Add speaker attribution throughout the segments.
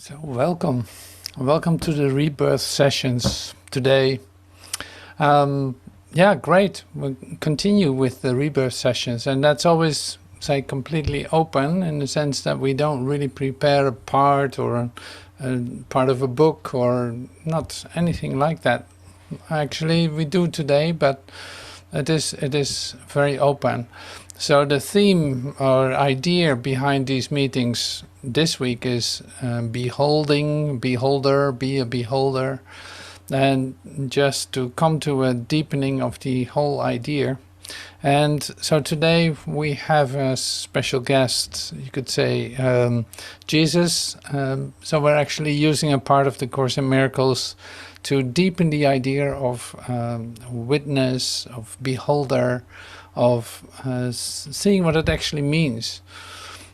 Speaker 1: So welcome to the Rebirth Sessions today. Yeah, great. We'll continue with the Rebirth Sessions, and that's always, say, completely open in the sense that we don't really prepare a part or a part of a book or not anything like that. Actually, we do today, but it is very open. So the theme or idea behind these meetings this week is beholding, beholder, be a beholder, and just to come to a deepening of the whole idea. And so today we have a special guest, you could say, Jesus. So we're actually using a part of the Course in Miracles to deepen the idea of witness, of beholder, of seeing what it actually means.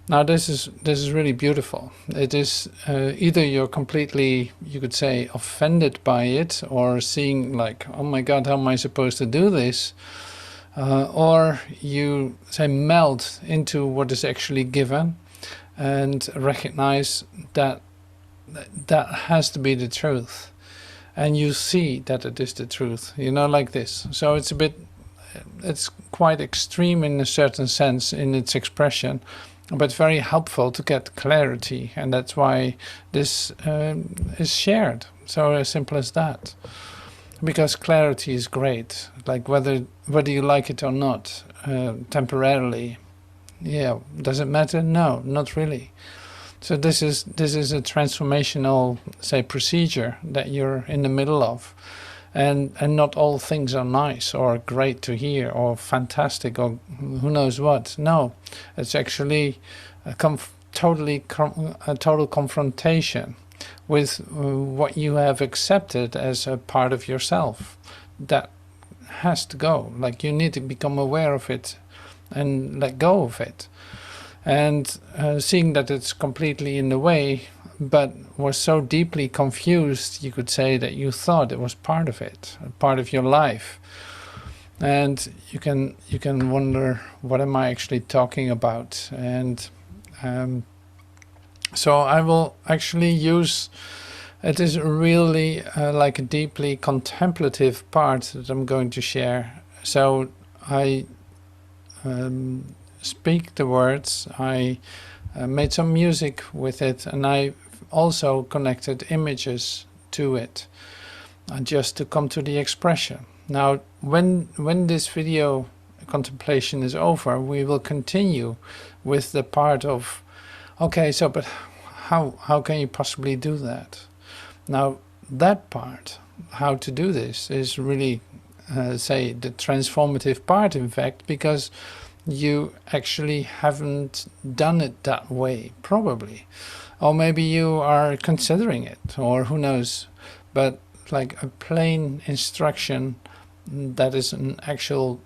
Speaker 1: Now this is really beautiful. It is either you're completely, you could say, offended by it, or seeing like, oh my God, how am I supposed to do this? Or you say melt into what is actually given and recognize that that has to be the truth. And you see that it is the truth, you know, like this. So it's quite extreme in a certain sense in its expression, but very helpful to get clarity. And that's why this is shared. So as simple as that. Because clarity is great, like whether you like it or not, temporarily. Yeah, does it matter? No, not really. So this is a transformational, say, procedure that you're in the middle of, and not all things are nice or great to hear or fantastic or who knows what. No, it's actually a total confrontation with what you have accepted as a part of yourself. That has to go. Like, you need to become aware of it and let go of it. And seeing that it's completely in the way, but was so deeply confused, you could say, that you thought it was part of it, a part of your life. And you can wonder, what am I actually talking about? And so I will actually use, it is really like a deeply contemplative part that I'm going to share. So I speak the words, I made some music with it, and I also connected images to it, just to come to the expression. Now, when this video contemplation is over, we will continue with the part of, okay, so but how can you possibly do that? Now, that part, how to do this, is really, say, the transformative part, in fact, because you actually haven't done it that way, probably. Or maybe you are considering it, or who knows. But like a plain instruction that is an actual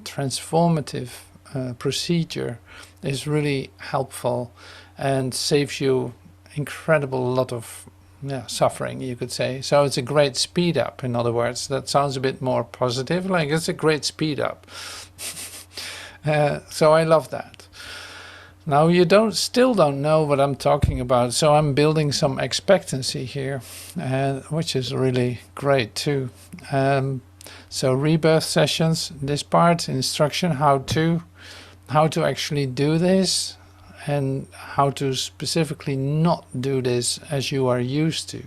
Speaker 1: transformative procedure is really helpful and saves you incredible lot of suffering, you could say. So it's a great speed up, in other words. That sounds a bit more positive, like it's a great speed up. So I love that. Now you still don't know what I'm talking about, so I'm building some expectancy here, which is really great too. So Rebirth Sessions, this part, instruction, how to actually do this, and how to specifically not do this as you are used to.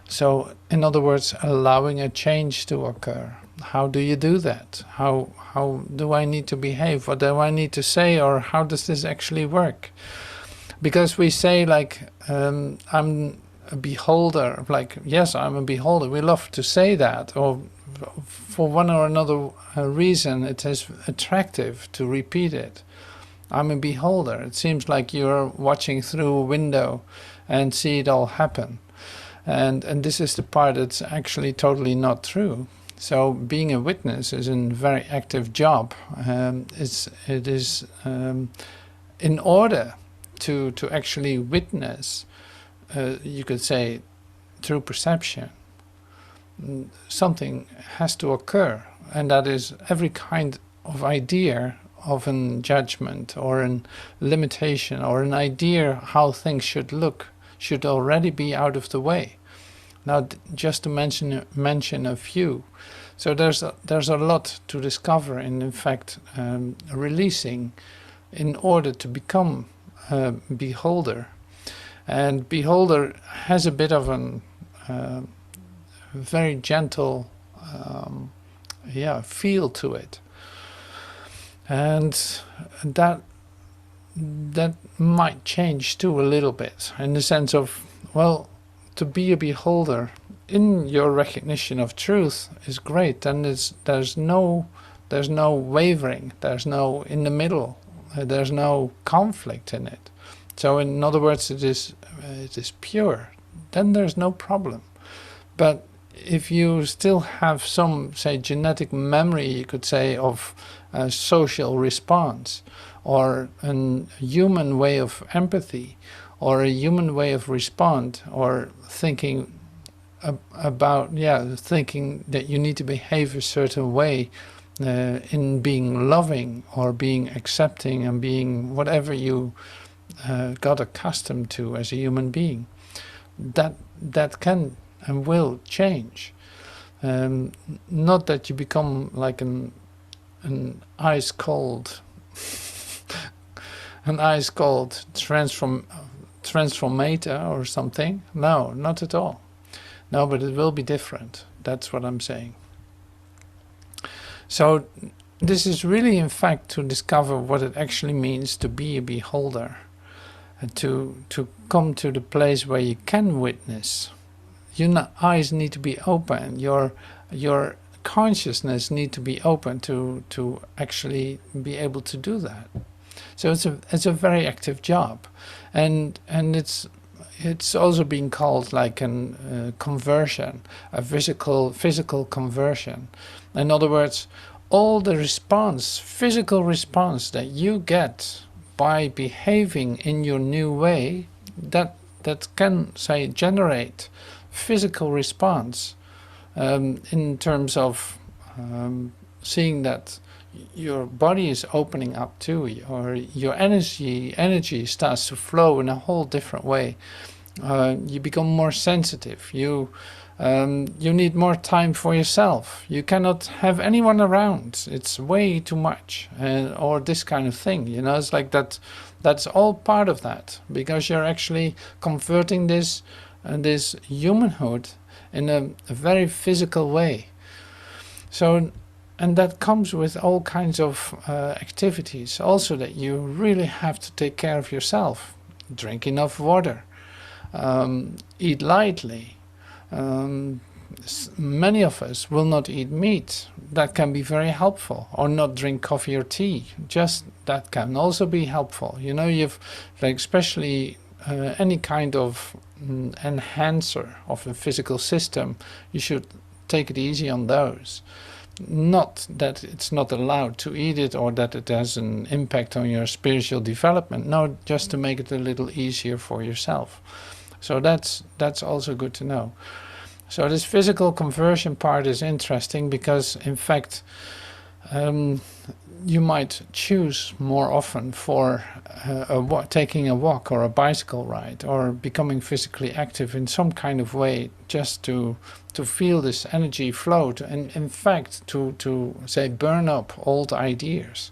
Speaker 1: So in other words, allowing a change to occur. How do you do that? How do I need to behave? What do I need to say? Or how does this actually work? Because we say, like, I'm a beholder, like, yes, I'm a beholder. We love to say that, or for one or another reason it is attractive to repeat it. I'm a beholder. It seems like you're watching through a window and see it all happen. And this is the part that's actually totally not true. So being a witness is a very active job. It is in order to actually witness, you could say, through perception, something has to occur, and that is every kind of idea of a judgment or a limitation or an idea how things should look should already be out of the way. Now, just to mention a few. So there's a lot to discover, and in fact, releasing in order to become a beholder. And beholder has a bit of a very gentle feel to it, and that might change too a little bit, in the sense of, well, to be a beholder in your recognition of truth is great. Then there's no wavering, there's no in the middle, there's no conflict in it. So in other words, it is pure. Then there's no problem. But if you still have some, say, genetic memory, you could say, of a social response, or a human way of empathy, or a human way of respond, or thinking about, thinking that you need to behave a certain way in being loving, or being accepting, and being whatever you got accustomed to as a human being, that can and will change. Not that you become like an ice cold transformator or something. No, not at all. No, but it will be different. That's what I'm saying. So this is really, in fact, to discover what it actually means to be a beholder, and to come to the place where you can witness. Your eyes need to be open. Your consciousness need to be open to actually be able to do that. So it's a very active job, and it's also being called like a conversion, a physical conversion. In other words, all the physical response that you get by behaving in your new way, that can, say, generate physical response, in terms of seeing that your body is opening up to you, or your energy starts to flow in a whole different way. You become more sensitive. You need more time for yourself. You cannot have anyone around. It's way too much, or this kind of thing. You know, it's like that. That's all part of that, because you're actually converting this humanhood in a very physical way. So, and that comes with all kinds of activities. Also, that you really have to take care of yourself. Drink enough water. Eat lightly. Many of us will not eat meat. That can be very helpful. Or not drink coffee or tea. Just that can also be helpful. You know, you've, like, especially any kind of enhancer of the physical system, you should take it easy on those. Not that it's not allowed to eat it, or that it has an impact on your spiritual development. No, just to make it a little easier for yourself. So that's also good to know. So this physical conversion part is interesting, because in fact you might choose more often for taking a walk or a bicycle ride, or becoming physically active in some kind of way, just to feel this energy flow, and in fact to say burn up old ideas.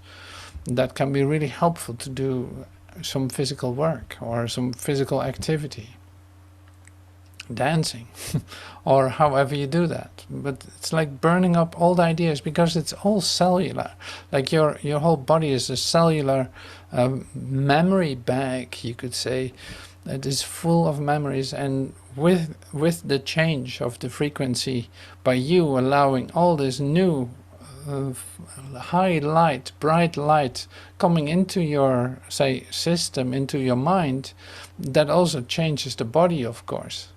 Speaker 1: That can be really helpful to do some physical work or some physical activity. Dancing or however you do that, but it's like burning up old ideas, because it's all cellular. Like your whole body is a cellular memory bank, you could say. It is full of memories, and with the change of the frequency, by you allowing all this new high light, bright light coming into your, say, system, into your mind, that also changes the body, of course.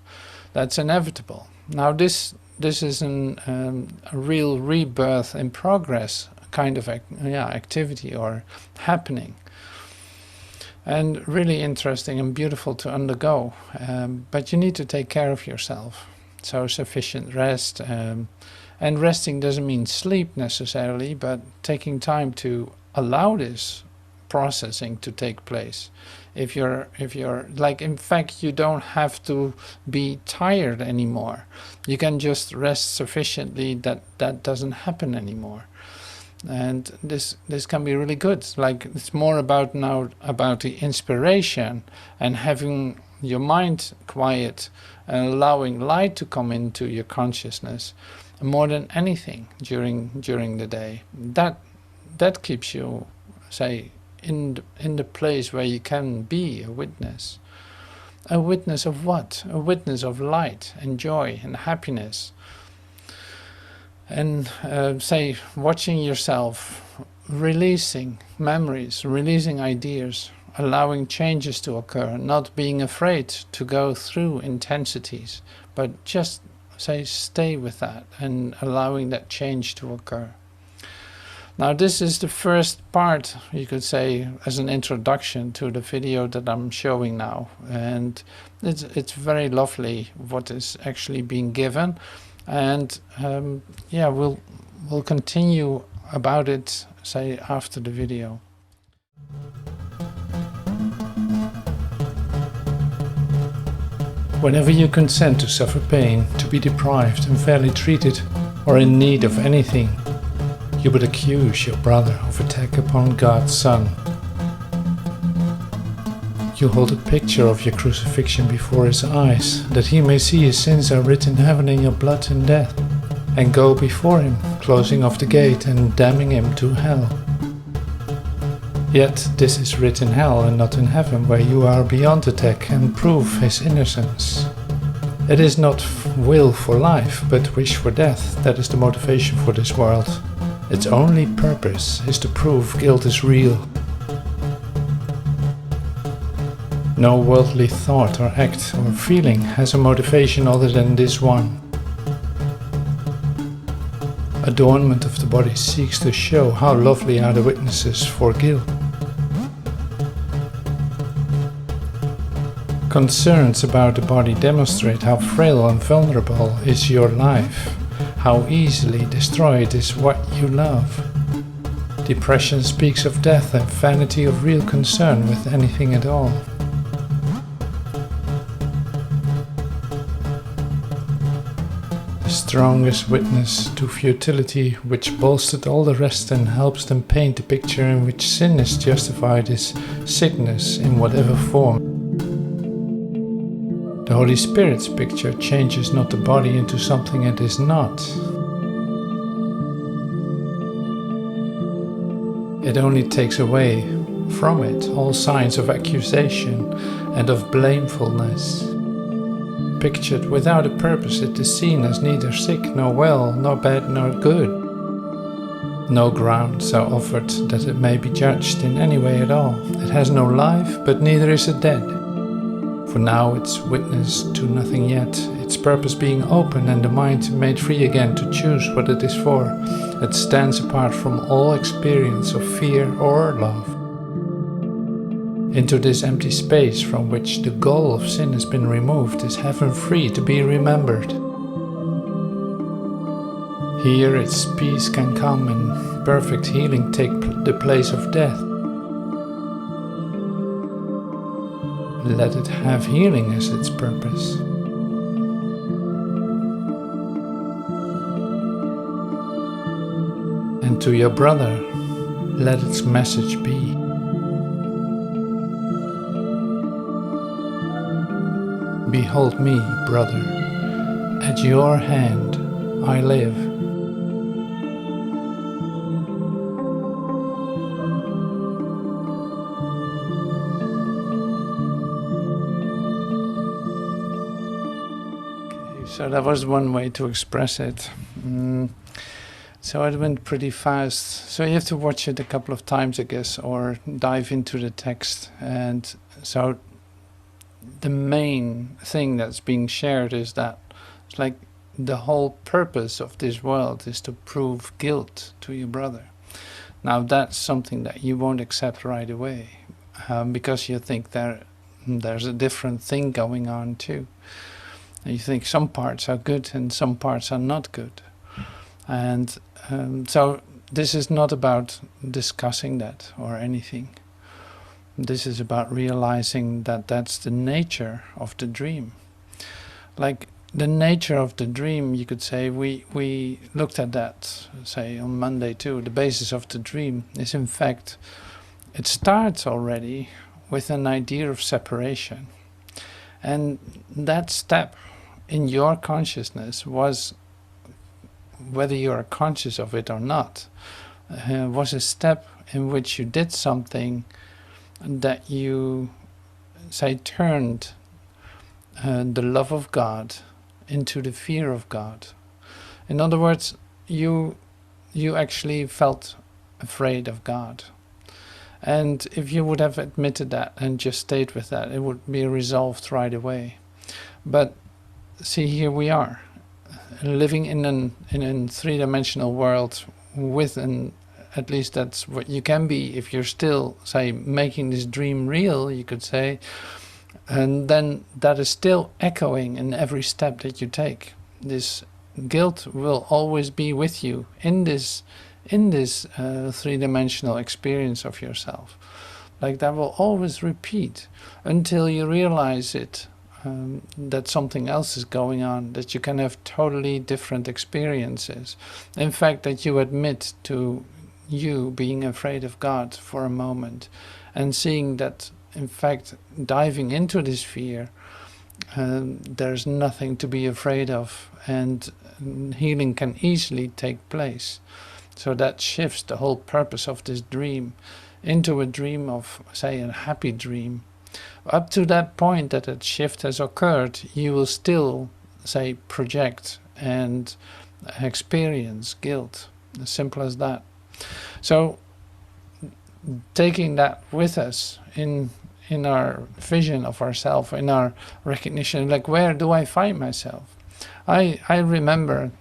Speaker 1: That's inevitable. Now this is a real rebirth in progress kind of activity or happening, and really interesting and beautiful to undergo. But you need to take care of yourself. So sufficient rest, and resting doesn't mean sleep necessarily, but taking time to allow this processing to take place. If you're like, in fact, you don't have to be tired anymore. You can just rest sufficiently that that doesn't happen anymore. And this can be really good. Like, it's more about now about the inspiration and having your mind quiet and allowing light to come into your consciousness more than anything during the day. That keeps you, say, in the place where you can be a witness. A witness of what? A witness of light and joy and happiness. And say, watching yourself, releasing memories, releasing ideas, allowing changes to occur, not being afraid to go through intensities, but just, say, stay with that and allowing that change to occur. Now, this is the first part, you could say, as an introduction to the video that I'm showing now. And it's very lovely what is actually being given. And yeah, we'll continue about it, say, after the video. Whenever you consent to suffer pain, to be deprived, unfairly treated, or in need of anything, you would accuse your brother of attack upon God's Son. You hold a picture of your crucifixion before his eyes, that he may see his sins are written in heaven in your blood and death, and go before him, closing off the gate and damning him to hell. Yet this is written in hell and not in heaven, where you are beyond attack and prove his innocence. It is not will for life, but wish for death that is the motivation for this world. Its only purpose is to prove guilt is real. No worldly thought or act or feeling has a motivation other than this one. Adornment of the body seeks to show how lovely are the witnesses for guilt. Concerns about the body demonstrate how frail and vulnerable is your life, how easily destroyed is what you love. Depression speaks of death and vanity of real concern with anything at all. The strongest witness to futility, which bolstered all the rest and helps them paint the picture in which sin is justified, is sickness in whatever form. The Holy Spirit's picture changes not the body into something it is not. It only takes away from it all signs of accusation and of blamefulness. Pictured without a purpose, it is seen as neither sick nor well, nor bad nor good. No grounds are offered that it may be judged in any way at all. It has no life, but neither is it dead. For now it's witness to nothing yet, its purpose being open and the mind made free again to choose what it is for. It stands apart from all experience of fear or love. Into this empty space from which the goal of sin has been removed is heaven free to be remembered. Here its peace can come and perfect healing take the place of death. Let it have healing as its purpose. And to your brother, let its message be. Behold me, brother, at your hand I live. So that was one way to express it. So it went pretty fast. So you have to watch it a couple of times, I guess, or dive into the text. And so the main thing that's being shared is that it's like the whole purpose of this world is to prove guilt to your brother. Now that's something that you won't accept right away, because you think there's a different thing going on too. You think some parts are good and some parts are not good. And so this is not about discussing that or anything. This is about realizing that that's the nature of the dream. Like the nature of the dream, you could say, we looked at that, say, on Monday too. The basis of the dream is, in fact, it starts already with an idea of separation. And that step in your consciousness was, whether you are conscious of it or not, was a step in which you did something that you, say, turned the love of God into the fear of God. In other words, you actually felt afraid of God. And if you would have admitted that and just stayed with that, it would be resolved right away. But see, here we are, living in a three-dimensional world with an, at least that's what you can be if you're still, say, making this dream real, you could say, and then that is still echoing in every step that you take. This guilt will always be with you in this three-dimensional experience of yourself. Like that will always repeat until you realize it, that something else is going on, that you can have totally different experiences. In fact, that you admit to you being afraid of God for a moment and seeing that, in fact, diving into this fear, there's nothing to be afraid of, and healing can easily take place. So that shifts the whole purpose of this dream into a dream of, say, a happy dream. Up to that point that that shift has occurred, you will still, say, project and experience guilt. As simple as that. So taking that with us in our vision of ourselves, in our recognition, like, where do I find myself? I remember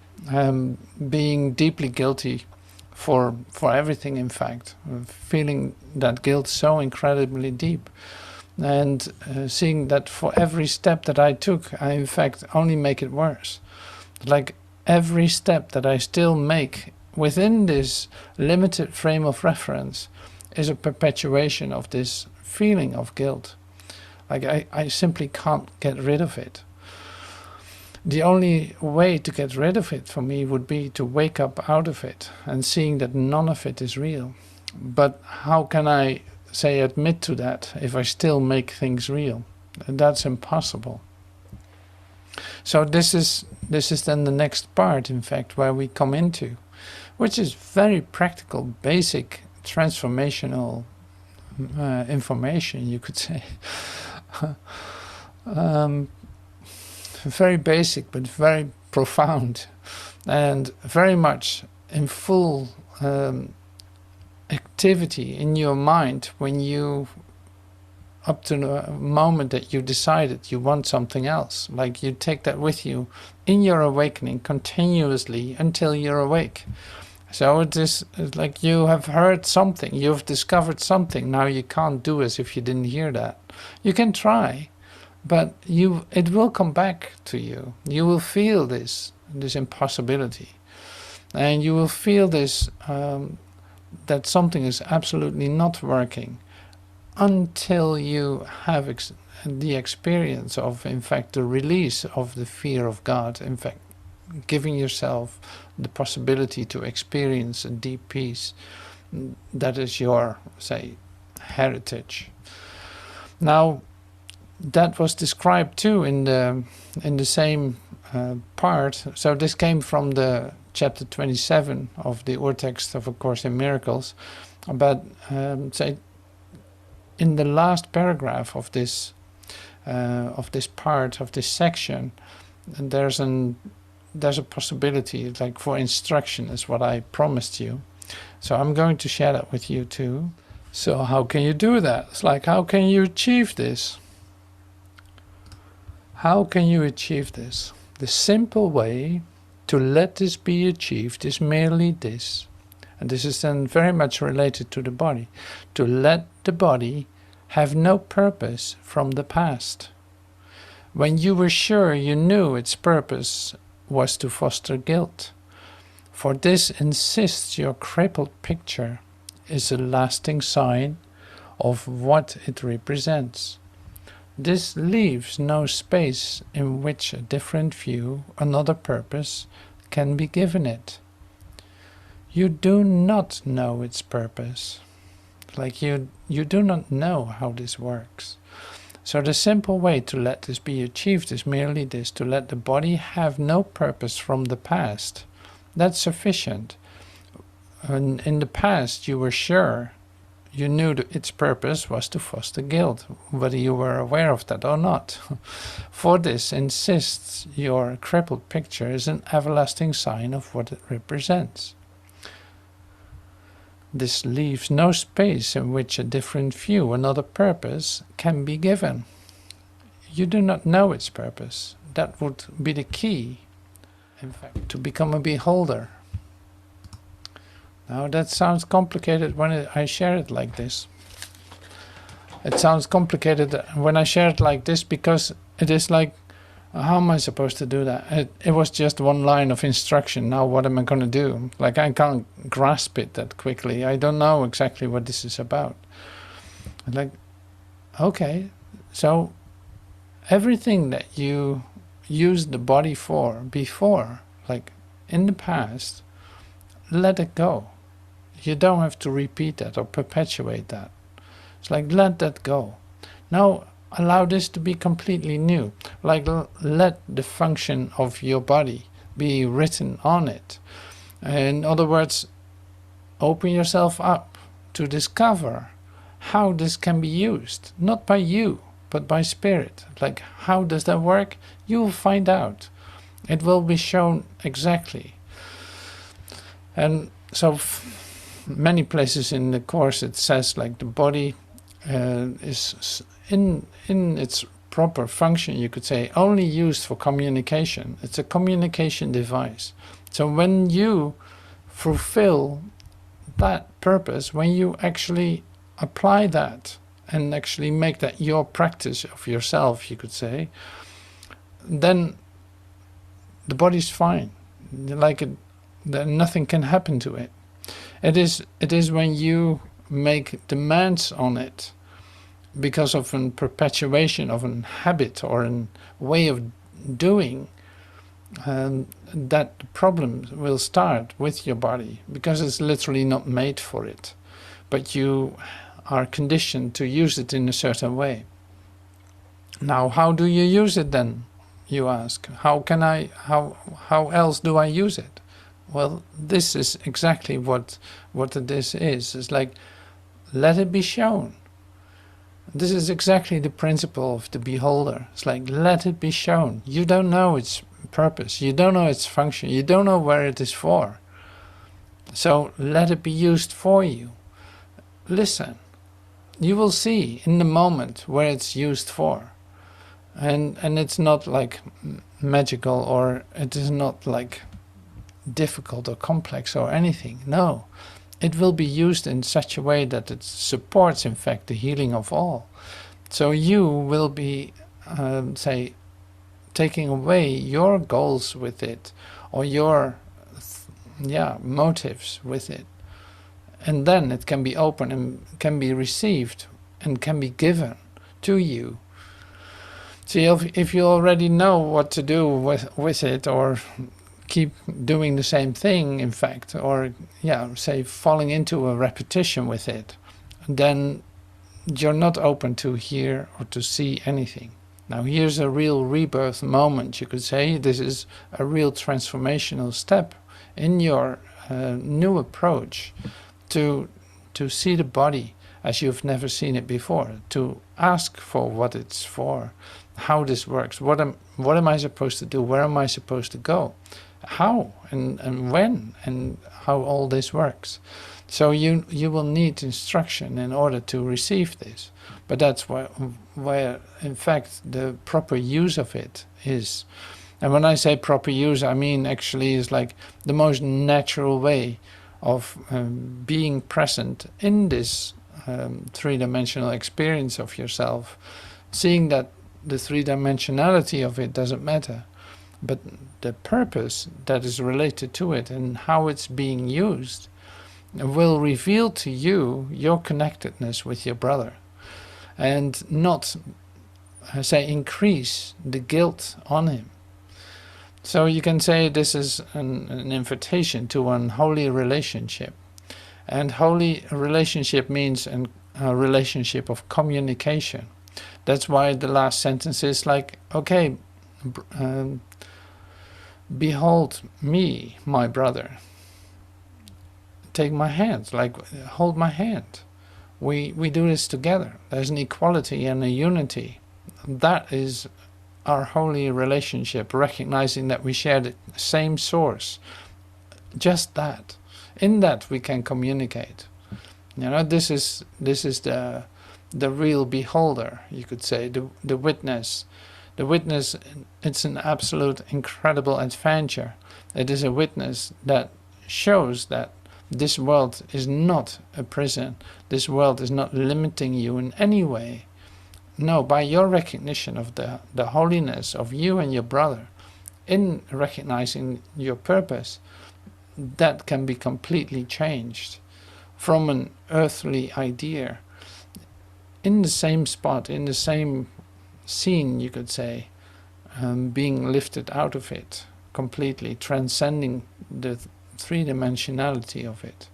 Speaker 1: being deeply guilty for everything, in fact, feeling that guilt so incredibly deep, and seeing that for every step that I took, I in fact only make it worse. Like every step that I still make within this limited frame of reference is a perpetuation of this feeling of guilt. Like I simply can't get rid of it. The only way to get rid of it for me would be to wake up out of it and seeing that none of it is real. But how can I, say, admit to that if I still make things real? That's impossible. So this is then the next part, in fact, where we come into, which is very practical, basic, transformational information, you could say. Very basic, but very profound, and very much in full activity in your mind when you, up to the moment that you decided you want something else. Like you take that with you in your awakening continuously until you're awake. So it is like you have heard something, you've discovered something, now you can't do as if you didn't hear that. You can try, but it will come back to you. You will feel this impossibility, and you will feel this that something is absolutely not working until you have the experience of, in fact, the release of the fear of God. In fact, giving yourself the possibility to experience a deep peace that is your, say, heritage. Now, that was described too in the same part. So this came from the chapter 27 of the Urtext of A Course in Miracles. But say in the last paragraph of this part of this section, there's a possibility, like for instruction, is what I promised you. So I'm going to share that with you too. So how can you do that? It's like, how can you achieve this? How can you achieve this? The simple way to let this be achieved is merely this. And this is then very much related to the body. To let the body have no purpose from the past. When you were sure you knew its purpose was to foster guilt. For this insists your crippled picture is a lasting sign of what it represents. This leaves no space in which a different view, another purpose, can be given it. You do not know its purpose. Like you do not know how this works. So the simple way to let this be achieved is merely this, to let the body have no purpose from the past. That's sufficient. And in the past you were sure, you knew that its purpose was to foster guilt, whether you were aware of that or not. For this insists your crippled picture is an everlasting sign of what it represents. This leaves no space in which a different view, another purpose, can be given. You do not know its purpose. That would be the key, in fact, to become a beholder. Now that sounds complicated when I share it like this. It sounds complicated when I share it like this because it is like, how am I supposed to do that? It was just one line of instruction. Now what am I going to do? Like I can't grasp it that quickly. I don't know exactly what this is about. Like, okay, so everything that you used the body for before, like in the past, let it go. You don't have to repeat that or perpetuate that. It's like, let that go. Now allow this to be completely new. Like, let the function of your body be written on it. In other words, open yourself up to discover how this can be used. Not by you, but by spirit. Like, how does that work? You will find out. It will be shown exactly. And so many places in the course it says like the body is in its proper function, you could say, only used for communication. It's a communication device. So when you fulfill that purpose, when you actually apply that and actually make that your practice of yourself, you could say, then the body's fine. Like then nothing can happen to it. It is when you make demands on it because of a perpetuation of a habit or a way of doing, that the problem will start with your body, because it's literally not made for it, but you are conditioned to use it in a certain way. Now, how do you use it then, you ask? How else do I use it? Well, this is exactly what this is. It's like, let it be shown. This is exactly the principle of the beholder. It's like, let it be shown. You don't know its purpose. You don't know its function. You don't know where it is for. So let it be used for you. Listen. You will see in the moment where it's used for. And it's not like magical, or it is not like difficult or complex or anything. No. It will be used in such a way that it supports, in fact, the healing of all. So you will be, say, taking away your goals with it, or your motives with it. And then it can be open and can be received and can be given to you. See, if you already know what to do with it, or keep doing the same thing, in fact, or say falling into a repetition with it, then you're not open to hear or to see anything. Now here's a real rebirth moment, you could say. This is a real transformational step in your new approach to see the body as you've never seen it before, to ask for what it's for, how this works, what am I supposed to do, where am I supposed to go, how and when, and how all this works. So you will need instruction in order to receive this. But that's where in fact the proper use of it is. And when I say proper use, I mean actually is like the most natural way of being present in this three-dimensional experience of yourself, seeing that the three-dimensionality of it doesn't matter, but the purpose that is related to it and how it's being used, will reveal to you your connectedness with your brother, and not, say, increase the guilt on him. So you can say this is an invitation to an holy relationship. And holy relationship means a relationship of communication. That's why the last sentence is like, okay, behold me, my brother. Take my hand, like hold my hand. We do this together. There's an equality and a unity. That is our holy relationship, recognizing that we share the same source. Just that. In that we can communicate. You know, this is the real beholder, you could say, the witness. The witness, it's an absolute incredible adventure. It is a witness that shows that this world is not a prison. This world is not limiting you in any way. No, by your recognition of the holiness of you and your brother, in recognizing your purpose, that can be completely changed from an earthly idea in the same spot, in the same scene, you could say, being lifted out of it, completely transcending the three-dimensionality of it.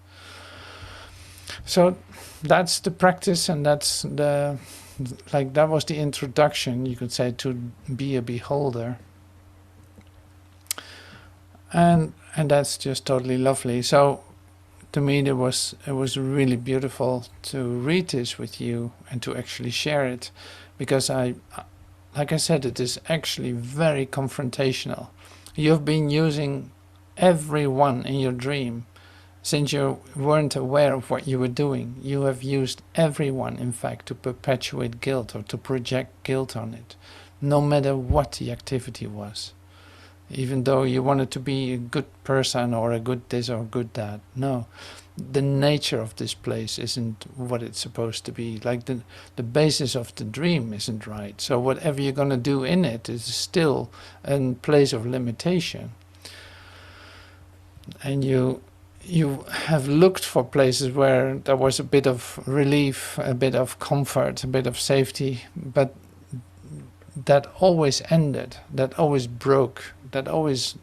Speaker 1: So that's the practice, and that's that was the introduction, you could say, to be a beholder. And that's just totally lovely. So to me it was really beautiful to read this with you and to actually share it, because like I said, it is actually very confrontational. You've been using everyone in your dream since you weren't aware of what you were doing. You have used everyone, in fact, to perpetuate guilt or to project guilt on it, no matter what the activity was. Even though you wanted to be a good person or a good this or good that. No, the nature of this place isn't what it's supposed to be. Like the basis of the dream isn't right. So whatever you're going to do in it is still a place of limitation. And you have looked for places where there was a bit of relief, a bit of comfort, a bit of safety, but that always ended, that always broke, that always,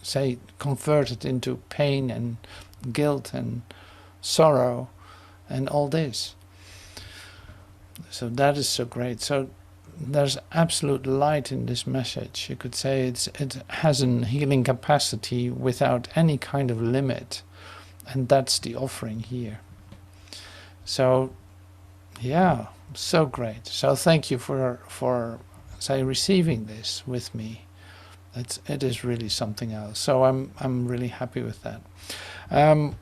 Speaker 1: say, converted into pain and guilt and sorrow and all this. So that is so great. So there's absolute light in this message. You could say it has a healing capacity without any kind of limit, and that's the offering here. So yeah, so great. So thank you for say receiving this with me. It is really something else. So I'm really happy with that. I'm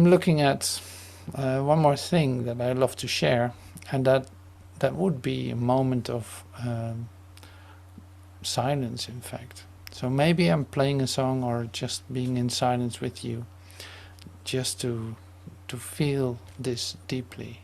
Speaker 1: looking at one more thing that I love to share, and that would be a moment of silence, in fact. So maybe I'm playing a song or just being in silence with you, just to feel this deeply.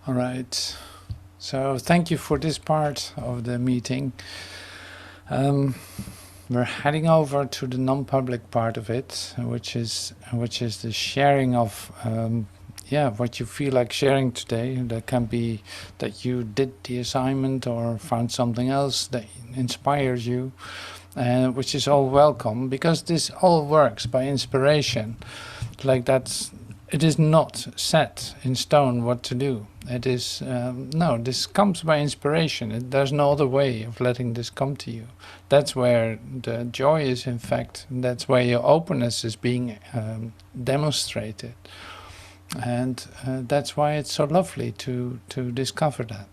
Speaker 1: All right. So thank you for this part of the meeting. We're heading over to the non-public part of it, which is the sharing of what you feel like sharing today. That can be that you did the assignment or found something else that inspires you, which is all welcome, because this all works by inspiration. Like that's. It is not set in stone what to do. It is, no, this comes by inspiration. There's no other way of letting this come to you. That's where the joy is, in fact. That's where your openness is being demonstrated. And that's why it's so lovely to discover that.